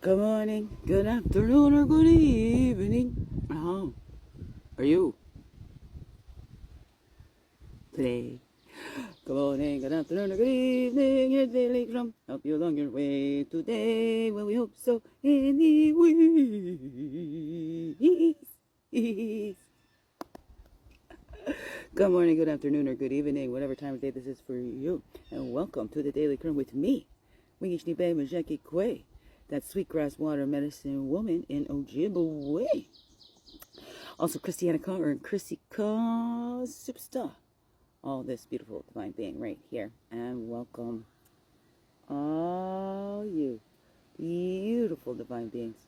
Good morning, good afternoon, or good evening. How are you today? Good morning, good afternoon, or good evening. Here's Daily CRUMB. Help you along your way today. Well, we hope so. Anyways. Good morning, good afternoon, or good evening, whatever time of day this is for you. And welcome to the Daily CRUMB with me, Wingishnibe Majeki Kwe, that sweetgrass water medicine woman in Ojibwe. Also, Christiana Carr and Chrissy Carr Superstar. All this beautiful divine being right here. And welcome all you beautiful divine beings.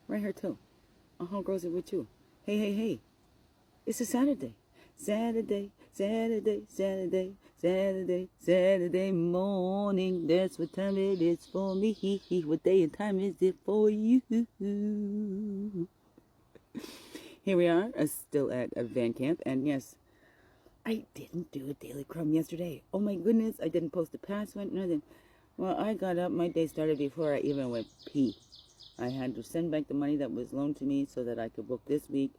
Right here too. How grows it with you? Hey, hey, hey. It's a Saturday. Saturday morning. That's what time it is for me. What day and time is it for you? Here we are, still at a van camp, and yes, I didn't do a Daily CRUMB yesterday. Oh my goodness, I didn't post a password, nothing. Well, I got up, my day started before I even went pee. I had to send back the money that was loaned to me so that I could book this week.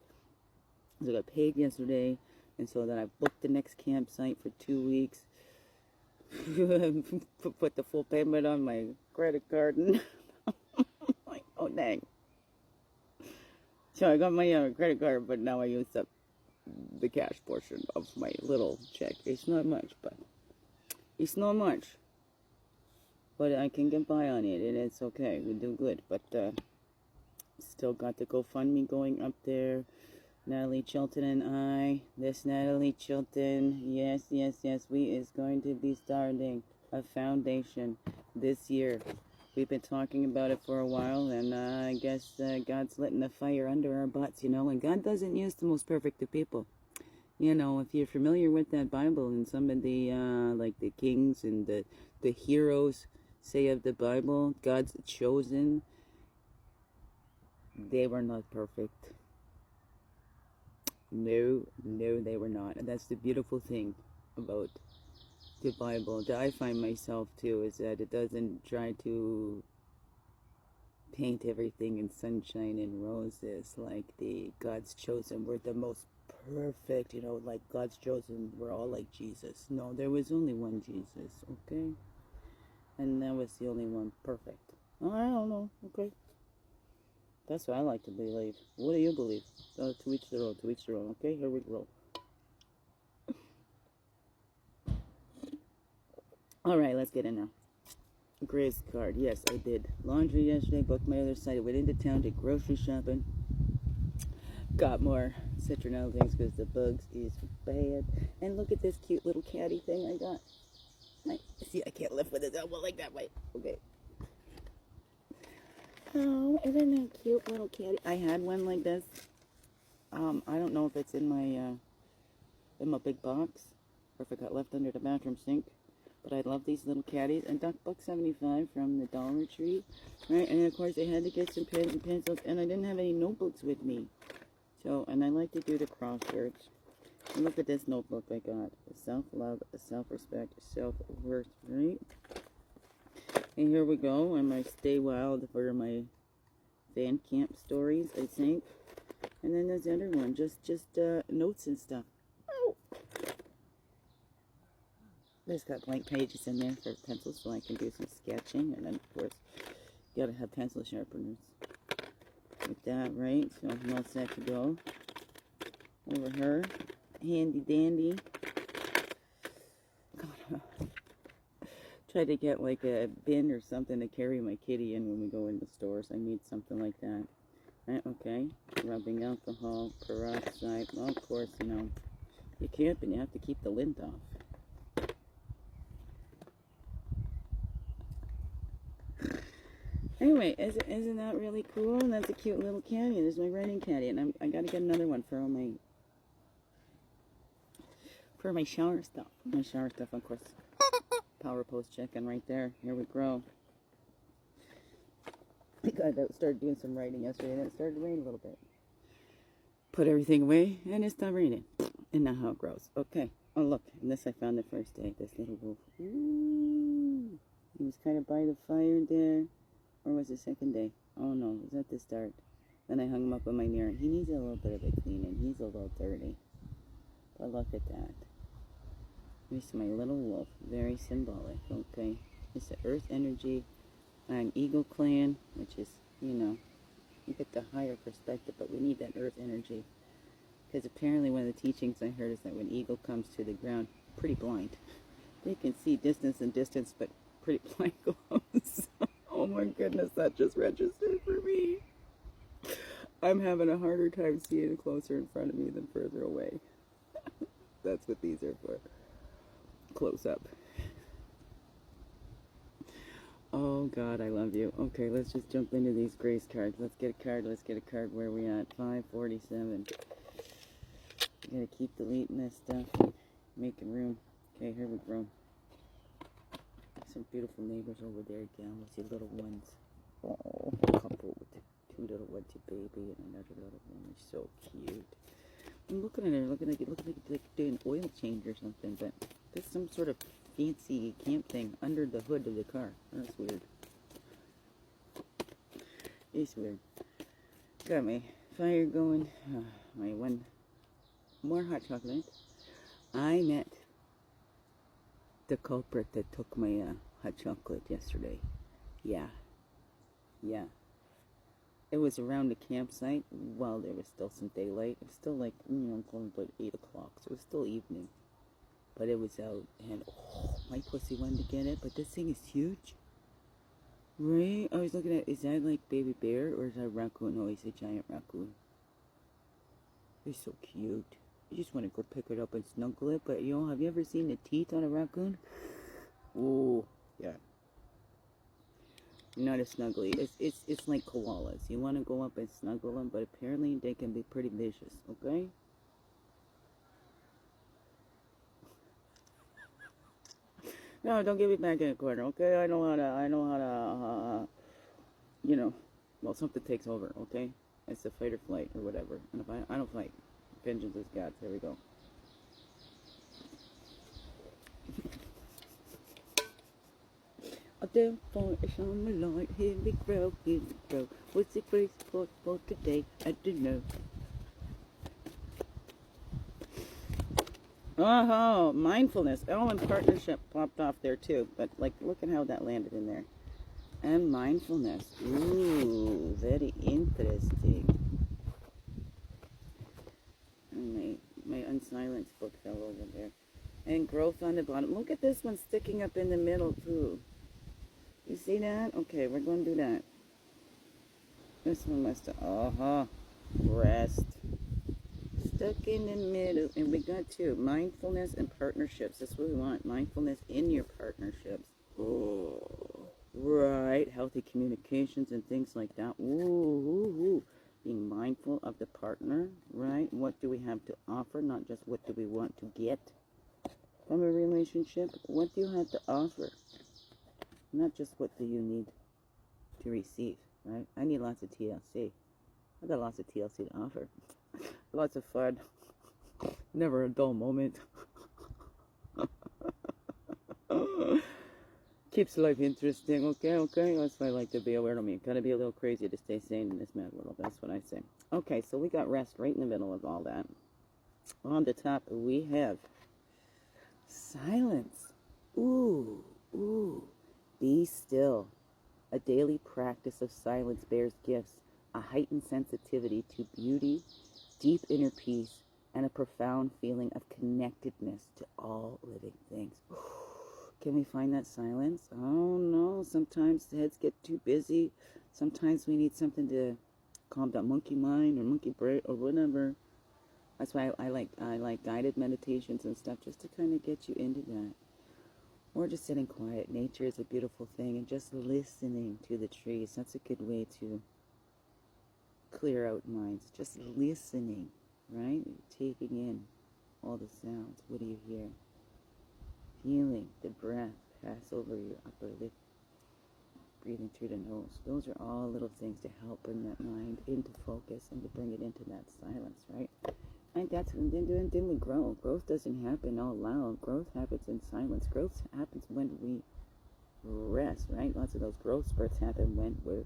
So I got paid yesterday, and so that I booked the next campsite for 2 weeks. Put the full payment on my credit card, and like, oh dang. So I got money on a credit card, but now I used up the cash portion of my little check. It's not much, but I can get by on it, and it's okay. We do good, but still got the GoFundMe going up there. Nattolie Chilton and I. This Nattolie Chilton. Yes. We is going to be starting a foundation this year. We've been talking about it for a while, and I guess God's letting the fire under our butts, and God doesn't use the most perfect of people. If you're familiar with that Bible, and some of the, like the kings and the heroes say of the Bible, God's chosen, they were not perfect. No, they were not. And that's the beautiful thing about the Bible that I find myself too, is that it doesn't try to paint everything in sunshine and roses like the God's chosen were the most perfect, like God's chosen were all like Jesus. No, there was only one Jesus, okay? And that was the only one perfect. Oh, I don't know, okay? That's what I like to believe. What do you believe? To each their own, okay? Here we go. Alright, let's get in now. Grace card. Yes, I did laundry yesterday, booked my other side. I went into town, did grocery shopping. Got more citronella things because the bugs is bad. And look at this cute little caddy thing I got. See, I can't lift with his elbow like that way. Okay. Oh, isn't that a cute little caddy? I had one like this. I don't know if it's in my big box or if it got left under the bathroom sink. But I love these little caddies. And $1.75 from the Dollar Tree. Right, and of course I had to get some pens and pencils, and I didn't have any notebooks with me. So, and I like to do the crosswords. And look at this notebook I got. Self-love, self-respect, self-worth, right? And here we go. I might stay wild for my van camp stories, I think. And then there's the other one, just notes and stuff. Oh. There's got blank pages in there for pencils so I can do some sketching. And then, of course, you gotta have pencil sharpeners. Like that, right? So I'm all set to go. Over her. Handy dandy. Try to get like a bin or something to carry my kitty in when we go into stores. I need something like that. Right, okay. Rubbing alcohol, peroxide. Well, of course, you camp and you have to keep the lint off. Anyway, isn't that really cool? And that's a cute little caddy. There's my writing caddy, and I gotta get another one for my shower stuff. My shower stuff, of course. Power post checking right there. Here we go. Because I started doing some writing yesterday, and it started to rain a little bit. Put everything away, and it stopped raining. And now how it grows. Okay. Oh, look. And this I found the first day. This little wolf. Ooh. He was kind of by the fire there. Or was it second day? Oh no, it was at the start. Then I hung him up on my mirror. He needs a little bit of a cleaning. He's a little dirty. But look at that. Here's my little wolf. Very symbolic, okay? It's the earth energy. I'm Eagle Clan, which is, you know, you get the higher perspective, but we need that earth energy. Because apparently one of the teachings I heard is that when eagle comes to the ground, pretty blind. They can see distance and distance, but pretty blind close. Oh my goodness, that just registered for me. I'm having a harder time seeing closer in front of me than further away. That's what these are for. Close up. Oh God, I love you. Okay, let's just jump into these grace cards. Let's get a card. Let's get a card. Where are we at? 547. Gotta keep deleting this stuff and making room. Okay, here we go. Some beautiful neighbors over there again with your little ones. Oh, a couple with two little ones, a baby and another little one. They're so cute. I'm looking at her, looking like doing oil change or something, but there's some sort of fancy camp thing under the hood of the car. That's weird. It's weird. Got my fire going. My one more hot chocolate. I met the culprit that took my hot chocolate yesterday. Yeah. It was around the campsite while there was still some daylight. It was still like, going about 8 o'clock, so it was still evening. But it was out, and my pussy wanted to get it, but this thing is huge. Right? I was looking at, is that like baby bear, or is that a raccoon? No, it's a giant raccoon. It's so cute. You just want to go pick it up and snuggle it, but have you ever seen the teeth on a raccoon? Oh, yeah. Not a snuggly. It's like koalas. You want to go up and snuggle them, but apparently they can be pretty vicious, okay? No, don't get me back in the corner, okay? I know how to, well, something takes over, okay? It's a fight or flight or whatever. And if I don't fight, vengeance is God's. There we go. A damn fire is on my light. Here we grow, here we grow. What's the grace for today? I don't know. Oh, mindfulness. Oh, and partnership popped off there too. But like, look at how that landed in there. And mindfulness. Ooh, very interesting. And my unsilenced book fell over there. And growth on the bottom. Look at this one sticking up in the middle too. You see that? Okay, we're going to do that. This one must have, rest. Stuck in the middle. And we got two, mindfulness and partnerships. That's what we want, mindfulness in your partnerships. Oh, right, healthy communications and things like that. Ooh. Being mindful of the partner, right? What do we have to offer? Not just what do we want to get from a relationship. What do you have to offer? Not just what do you need to receive, right? I need lots of TLC. I got lots of TLC to offer. Lots of fun. Never a dull moment. Keeps life interesting, okay? That's why I like to be aware of me. Gotta be a little crazy to stay sane in this mad world. That's what I say. Okay, so we got rest right in the middle of all that. On the top, we have silence. Ooh. Be still. A daily practice of silence bears gifts, a heightened sensitivity to beauty, deep inner peace, and a profound feeling of connectedness to all living things. Can we find that silence? Oh no, sometimes the heads get too busy. Sometimes we need something to calm that monkey mind or monkey brain or whatever. That's why I like guided meditations and stuff, just to kind of get you into that. Or just sitting quiet. Nature is a beautiful thing, and just listening to the trees. That's a good way to clear out minds. Just listening, right? Taking in all the sounds. What do you hear? Feeling the breath pass over your upper lip. Breathing through the nose. Those are all little things to help bring that mind into focus and to bring it into that silence, right? And that's when then we grow. Growth doesn't happen all loud. Growth happens in silence. Growth happens when we rest, right? Lots of those growth spurts happen when we're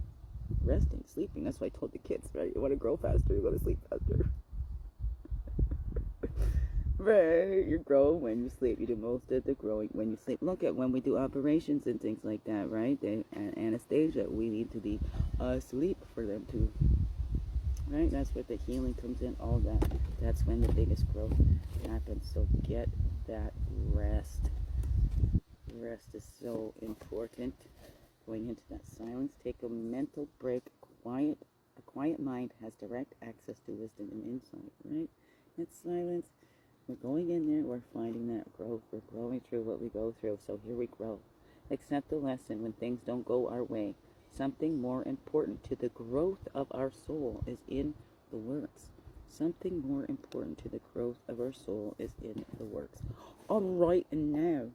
resting, sleeping. That's why I told the kids, right? You want to grow faster, you got to sleep faster. Right, you grow when you sleep. You do most of the growing when you sleep. Look at when we do operations and things like that, right? Anesthesia, we need to be asleep for them to, right? That's where the healing comes in, all that. That's when the biggest growth happens. So get that rest. Rest is so important. Going into that silence, take a mental break. A quiet mind has direct access to wisdom and insight, right? It's silence. We're going in there, we're finding that growth, we're growing through what we go through, so here we grow. Accept the lesson when things don't go our way. Something more important to the growth of our soul is in the works. Something more important to the growth of our soul is in the works. Right now.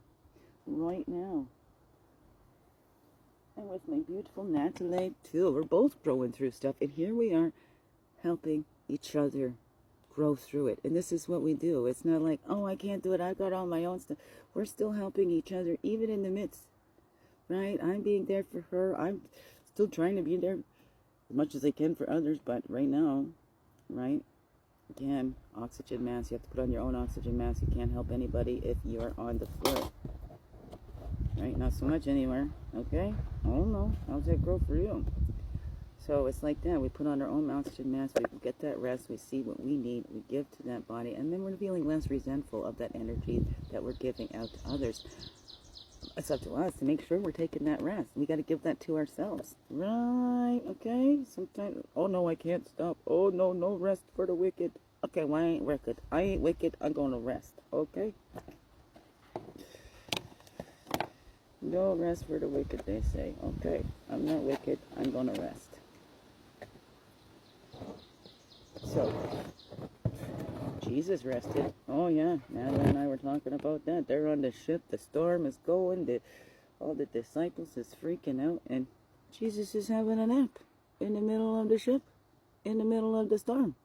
And with my beautiful Nattolie too, we're both growing through stuff, and here we are helping each other grow through it. And this is what we do. It's not like, oh, I can't do it, I got all my own stuff. We're still helping each other, even in the midst, right? I'm being there for her. I'm still trying to be there as much as I can for others, but right now, right, again, oxygen mask. You have to put on your own oxygen mask. You can't help anybody if you're on the floor, right? Not so much anywhere. Okay, oh no, how's that grow for you? So it's like that. We put on our own oxygen mask. We get that rest. We see what we need. We give to that body. And then we're feeling less resentful of that energy that we're giving out to others. It's up to us to make sure we're taking that rest. We got to give that to ourselves. Right. Okay. Sometimes, oh no, I can't stop. Oh no, no rest for the wicked. Okay, well, I ain't wicked. I ain't wicked. I'm going to rest. Okay. No rest for the wicked, they say. Okay. I'm not wicked. I'm going to rest. So, Jesus rested. Oh yeah, Nattolie and I were talking about that. They're on the ship, the storm is going, all the disciples is freaking out, and Jesus is having a nap in the middle of the ship, in the middle of the storm.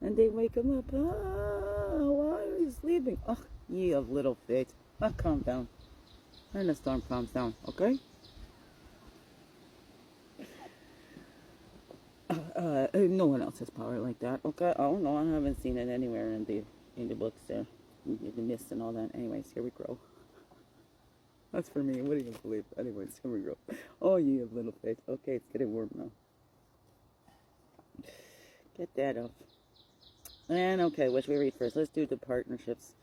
And they wake him up. Why are you sleeping? Oh, ye of little faith. Calm down. And the storm calms down, okay? No one else has power like that. Okay. Oh no, I haven't seen it anywhere in the books there, in the myths and all that. Anyways, here we grow. That's for me. What do you believe? Anyways, here we go. Oh, ye of little faith. Okay, it's getting warm now. Get that off. And okay, what should we read first? Let's do the partnerships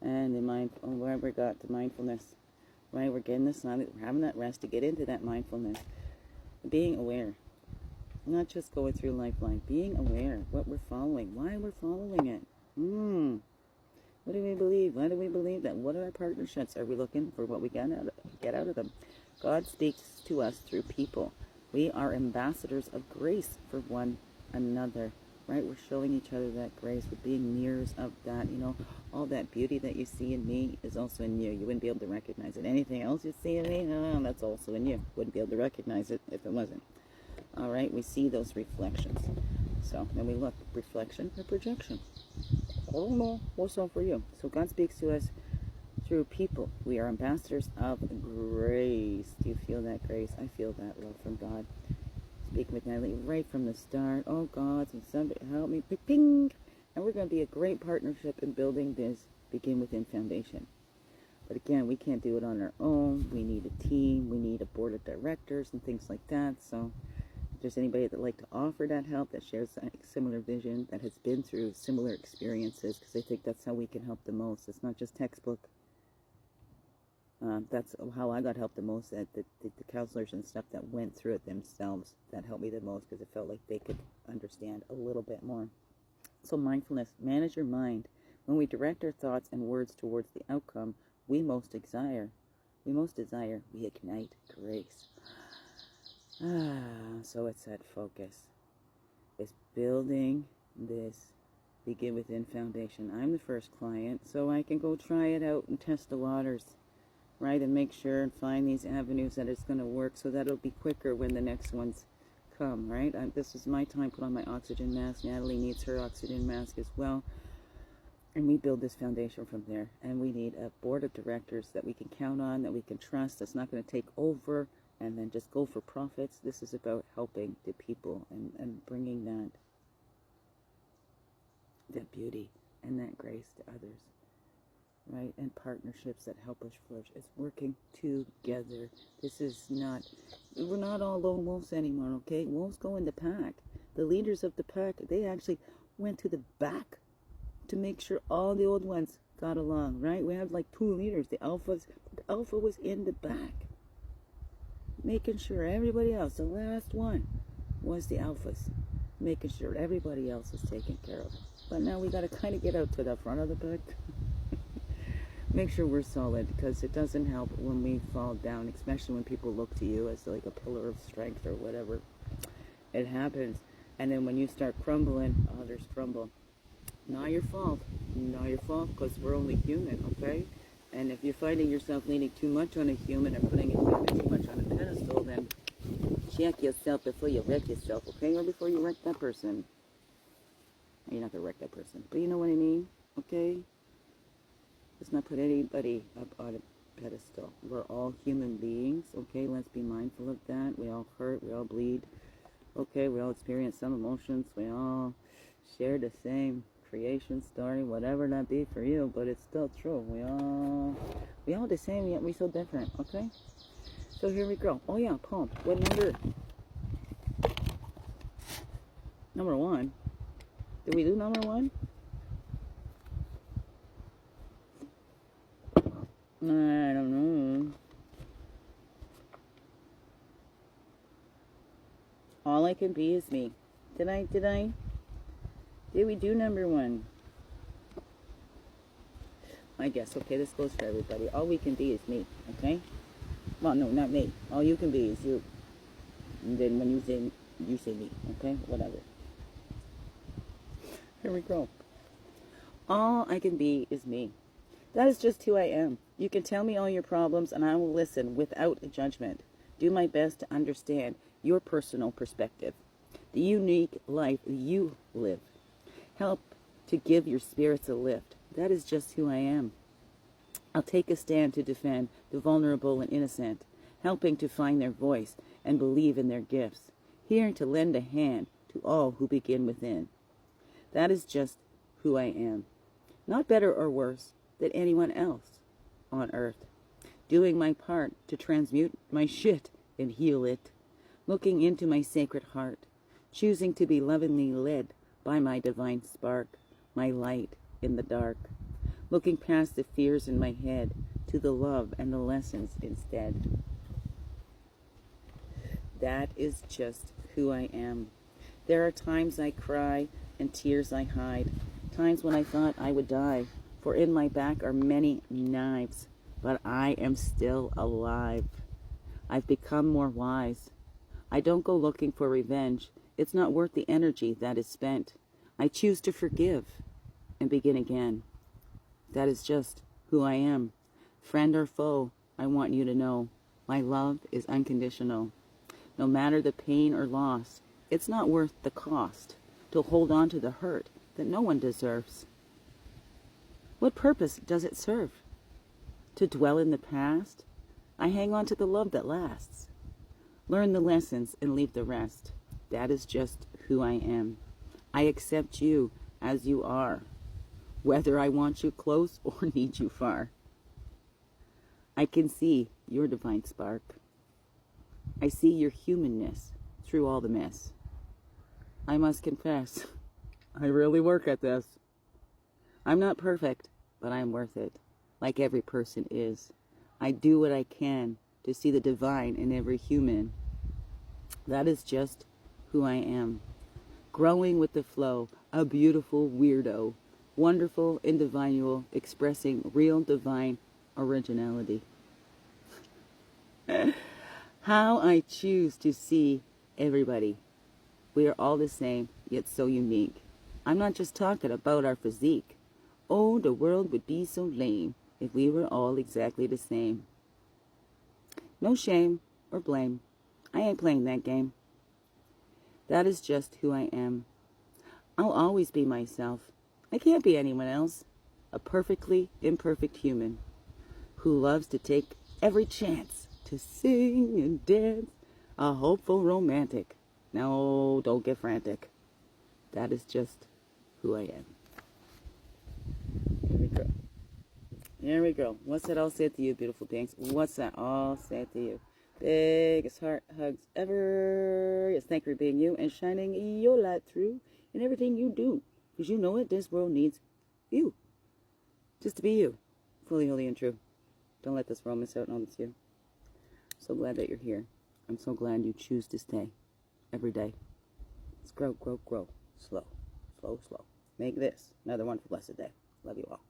and the where we got the mindfulness. Right, we're getting the silence. We're having that rest to get into that mindfulness, being aware. Not just going through lifeline, being aware what we're following, why we're following it. What do we believe? Why do we believe that? What are our partnerships? Are we looking for what we get out of them? God speaks to us through people. We are ambassadors of grace for one another, right? We're showing each other that grace. We're being mirrors of that. You know, all that beauty that you see in me is also in you. You wouldn't be able to recognize it. Anything else you see in me, that's also in you. Wouldn't be able to recognize it if it wasn't. All right, we see those reflections. So then we look, reflection or projection. Oh no, what's up for you? So God speaks to us through people. We are ambassadors of grace. Do you feel that grace? I feel that love from God. Speaking with Nattolie right from the start. Oh God, somebody help me. Ping. And we're going to be a great partnership in building this Begin Within Foundation. But again, we can't do it on our own. We need a team. We need a board of directors and things like that. So if there's anybody that would like to offer that help, that shares a similar vision, that has been through similar experiences, because I think that's how we can help the most. It's not just textbook. That's how I got help the most, at the counselors and stuff that went through it themselves. That helped me the most because it felt like they could understand a little bit more. So mindfulness, manage your mind. When we direct our thoughts and words towards the outcome we most desire, we ignite grace. So it's that focus. It's building this Begin Within Foundation. I'm the first client, so I can go try it out and test the waters, right? And make sure and find these avenues that it's going to work, so that it'll be quicker when the next ones come, right? This is my time. Put on my oxygen mask. Nattolie needs her oxygen mask as well. And we build this foundation from there. And we need a board of directors that we can count on, that we can trust, that's not going to take over and then just go for profits. This is about helping the people and bringing that beauty and that grace to others, right? And partnerships that help us flourish. It's working together. This is not, we're not all lone wolves anymore, okay? Wolves go in the pack. The leaders of the pack, they actually went to the back to make sure all the old ones got along, right? We have like 2 leaders. The alpha was in the back, making sure everybody else, the last one was the alphas, making sure everybody else is taken care of. But now we got to kind of get out to the front of the pack. Make sure we're solid, because it doesn't help when we fall down, especially when people look to you as like a pillar of strength or whatever. It happens. And then when you start crumbling, others crumble. Not your fault. Not your fault, because we're only human, okay? And if you're finding yourself leaning too much on a human or putting it too much on a pedestal, then check yourself before you wreck yourself, okay? Or before you wreck that person. You're not going to wreck that person, but you know what I mean, okay? Let's not put anybody up on a pedestal. We're all human beings, okay? Let's be mindful of that. We all hurt. We all bleed, okay? We all experience some emotions. We all share the same creation story, whatever that be for you, but it's still true. We all the same, yet we so different, okay? So here we go. Oh yeah, poem. What number? Number 1. Did we do number 1? I don't know. All I can be is me. Did we do number 1? I guess. Okay, this goes for everybody. All we can be is me, okay? Well, no, not me. All you can be is you. And then when you say me, okay? Whatever. Here we go. All I can be is me. That is just who I am. You can tell me all your problems and I will listen without judgment. Do my best to understand your personal perspective, the unique life you live. Help to give your spirits a lift. That is just who I am. I'll take a stand to defend the vulnerable and innocent, helping to find their voice and believe in their gifts, here to lend a hand to all who begin within. That is just who I am. Not better or worse than anyone else on earth. Doing my part to transmute my shit and heal it. Looking into my sacred heart. Choosing to be lovingly led by my divine spark, my light in the dark, looking past the fears in my head to the love and the lessons instead. That is just who I am. There are times I cry and tears I hide, times when I thought I would die, for in my back are many knives, but I am still alive. I've become more wise. I don't go looking for revenge. It's not worth the energy that is spent. I choose to forgive and begin again. That is just who I am. Friend or foe, I want you to know, my love is unconditional. No matter the pain or loss, it's not worth the cost to hold on to the hurt that no one deserves. What purpose does it serve? To dwell in the past? I hang on to the love that lasts. Learn the lessons and leave the rest. That is just who I am. I accept you as you are, whether I want you close or need you far. I can see your divine spark. I see your humanness through all the mess. I must confess, I really work at this. I'm not perfect, but I'm worth it, like every person is. I do what I can to see the divine in every human. That is just who I am. Growing with the flow, a beautiful weirdo, wonderful individual expressing real divine originality. How I choose to see everybody. We are all the same, yet so unique. I'm not just talking about our physique. Oh, the world would be so lame if we were all exactly the same. No shame or blame. I ain't playing that game. That is just who I am. I'll always be myself. I can't be anyone else. a perfectly imperfect human who loves to take every chance to sing and dance, a hopeful romantic. No, don't get frantic. That is just who I am. Here we go. Here we go. What's that all said to you, beautiful beings? What's that all said to you? Biggest heart hugs ever. Yes, thank you for being you and shining your light through in everything you do. Because you know it, this world needs you. Just to be you. Fully, holy, and true. Don't let this world miss out on you. So glad that you're here. I'm so glad you choose to stay every day. Let's grow, grow, grow. Slow, slow, slow. Make this another wonderful, blessed day. Love you all.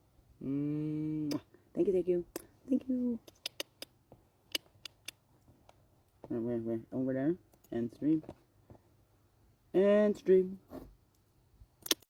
Thank you, thank you. Thank you. Where? Over there. And stream. And stream.